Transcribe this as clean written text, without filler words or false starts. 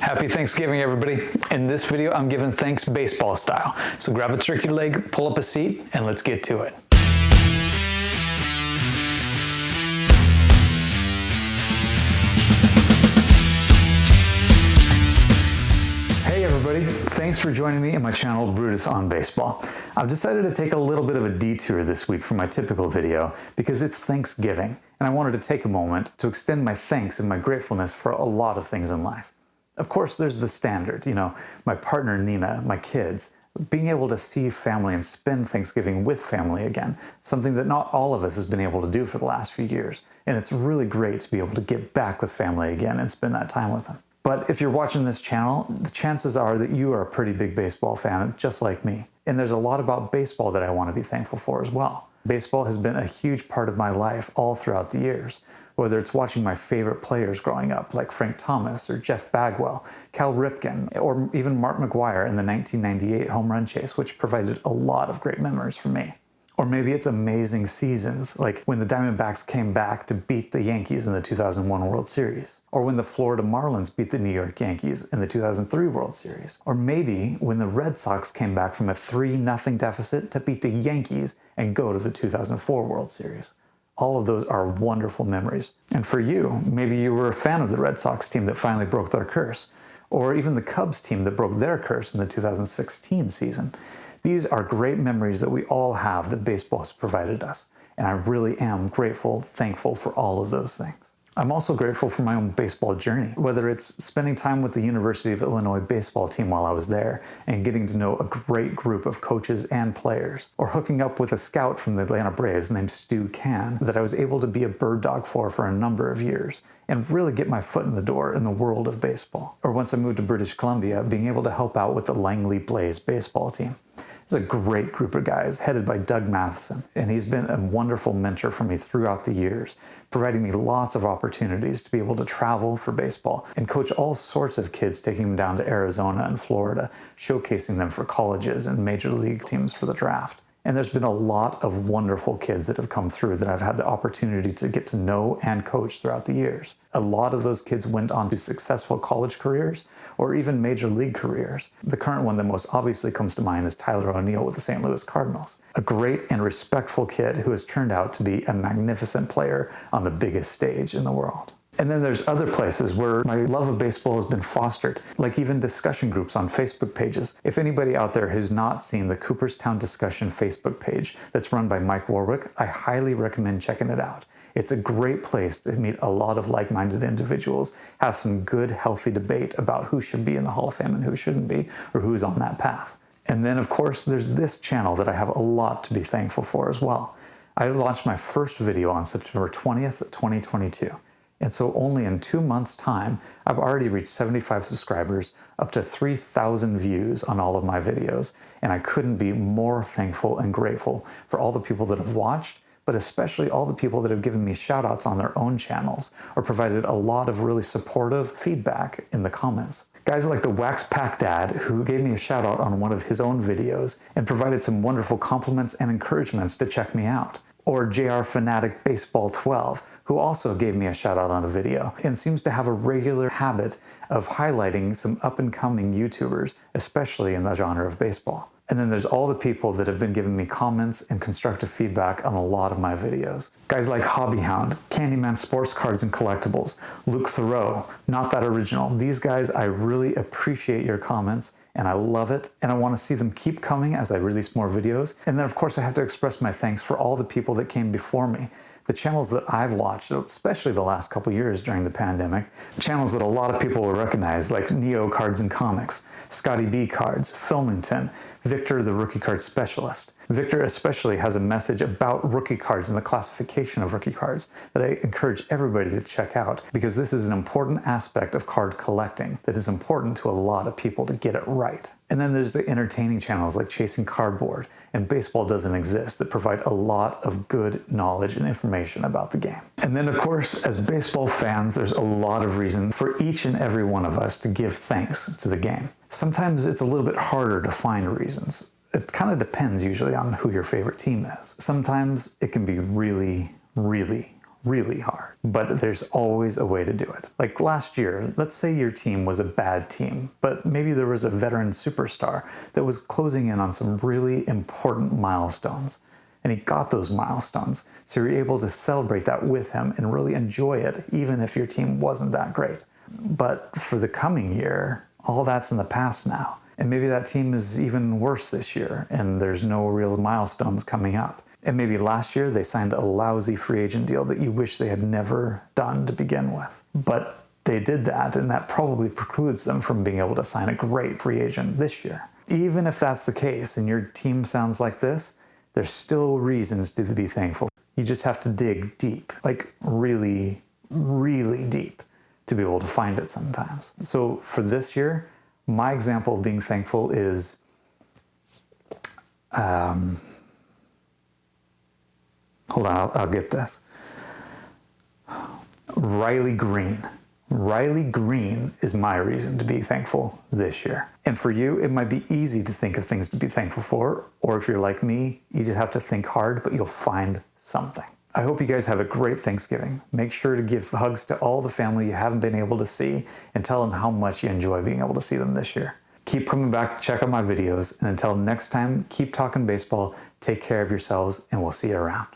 Happy Thanksgiving, everybody. In this video, I'm giving thanks baseball style. So grab a turkey leg, pull up a seat, and let's get to it. Hey everybody, thanks for joining me in my channel, Brutus on Baseball. I've decided to take a little bit of a detour this week from my typical video because it's Thanksgiving, and I wanted to take a moment to extend my thanks and my gratefulness for a lot of things in life. Of course, there's the standard, my partner Nina, my kids, being able to see family and spend Thanksgiving with family again, something that not all of us has been able to do for the last few years. And it's really great to be able to get back with family again and spend that time with them. But if you're watching this channel, the chances are that you are a pretty big baseball fan, just like me. And there's a lot about baseball that I want to be thankful for as well. Baseball has been a huge part of my life all throughout the years. Whether it's watching my favorite players growing up, like Frank Thomas or Jeff Bagwell, Cal Ripken, or even Mark McGwire in the 1998 home run chase, which provided a lot of great memories for me. Or maybe it's amazing seasons, like when the Diamondbacks came back to beat the Yankees in the 2001 World Series. Or when the Florida Marlins beat the New York Yankees in the 2003 World Series. Or maybe when the Red Sox came back from a 3-0 deficit to beat the Yankees and go to the 2004 World Series. All of those are wonderful memories. And for you, maybe you were a fan of the Red Sox team that finally broke their curse, or even the Cubs team that broke their curse in the 2016 season. These are great memories that we all have that baseball has provided us. And I really am grateful, thankful for all of those things. I'm also grateful for my own baseball journey, whether it's spending time with the University of Illinois baseball team while I was there and getting to know a great group of coaches and players, or hooking up with a scout from the Atlanta Braves named Stu Can that I was able to be a bird dog for a number of years and really get my foot in the door in the world of baseball. Or once I moved to British Columbia, being able to help out with the Langley Blaze baseball team. It's a great group of guys headed by Doug Matheson, and he's been a wonderful mentor for me throughout the years, providing me lots of opportunities to be able to travel for baseball and coach all sorts of kids, taking them down to Arizona and Florida, showcasing them for colleges and major league teams for the draft. And there's been a lot of wonderful kids that have come through that I've had the opportunity to get to know and coach throughout the years. A lot of those kids went on to successful college careers or even major league careers. The current one that most obviously comes to mind is Tyler O'Neill with the St. Louis Cardinals. A great and respectful kid who has turned out to be a magnificent player on the biggest stage in the world. And then there's other places where my love of baseball has been fostered, like even discussion groups on Facebook pages. If anybody out there has not seen the Cooperstown Discussion Facebook page that's run by Mike Warwick, I highly recommend checking it out. It's a great place to meet a lot of like-minded individuals, have some good, healthy debate about who should be in the Hall of Fame and who shouldn't be, or who's on that path. And then, of course, there's this channel that I have a lot to be thankful for as well. I launched my first video on September 20th, 2022. And so only in 2 months' time, I've already reached 75 subscribers, up to 3,000 views on all of my videos. And I couldn't be more thankful and grateful for all the people that have watched, but especially all the people that have given me shout outs on their own channels or provided a lot of really supportive feedback in the comments. Guys like the Wax Pack Dad, who gave me a shout out on one of his own videos and provided some wonderful compliments and encouragements to check me out. Or JR Fanatic Baseball 12, who also gave me a shout out on a video and seems to have a regular habit of highlighting some up and coming YouTubers, especially in the genre of baseball. And then there's all the people that have been giving me comments and constructive feedback on a lot of my videos. Guys like Hobbyhound, Candyman Sports Cards and Collectibles, Luke Thoreau, Not That Original. These guys, I really appreciate your comments and I love it. And I want to see them keep coming as I release more videos. And then of course I have to express my thanks for all the people that came before me. The channels that I've watched, especially the last couple years during the pandemic, channels that a lot of people will recognize, like Neo Cards and Comics, Scotty B Cards, Filmington, Victor the Rookie Card Specialist. Victor especially has a message about rookie cards and the classification of rookie cards that I encourage everybody to check out because this is an important aspect of card collecting that is important to a lot of people to get it right. And then there's the entertaining channels like Chasing Cardboard and Baseball Doesn't Exist that provide a lot of good knowledge and information about the game. And then of course, as baseball fans, there's a lot of reason for each and every one of us to give thanks to the game. Sometimes it's a little bit harder to find reasons. It kind of depends usually on who your favorite team is. Sometimes it can be really, really, really hard. But there's always a way to do it. Like last year, let's say your team was a bad team, but maybe there was a veteran superstar that was closing in on some really important milestones. And he got those milestones, so you're able to celebrate that with him and really enjoy it, even if your team wasn't that great. But for the coming year, all that's in the past now. And maybe that team is even worse this year, and there's no real milestones coming up. And maybe last year they signed a lousy free agent deal that you wish they had never done to begin with. But they did that, and that probably precludes them from being able to sign a great free agent this year. Even if that's the case and your team sounds like this, there's still reasons to be thankful. You just have to dig deep, like really, really deep, to be able to find it sometimes. So for this year, my example of being thankful is hold on, I'll get this. Riley Green. Riley Green is my reason to be thankful this year. And for you, it might be easy to think of things to be thankful for, or if you're like me, you just have to think hard, but you'll find something. I hope you guys have a great Thanksgiving. Make sure to give hugs to all the family you haven't been able to see and tell them how much you enjoy being able to see them this year. Keep coming back, check out my videos, and until next time, keep talking baseball, take care of yourselves, and we'll see you around.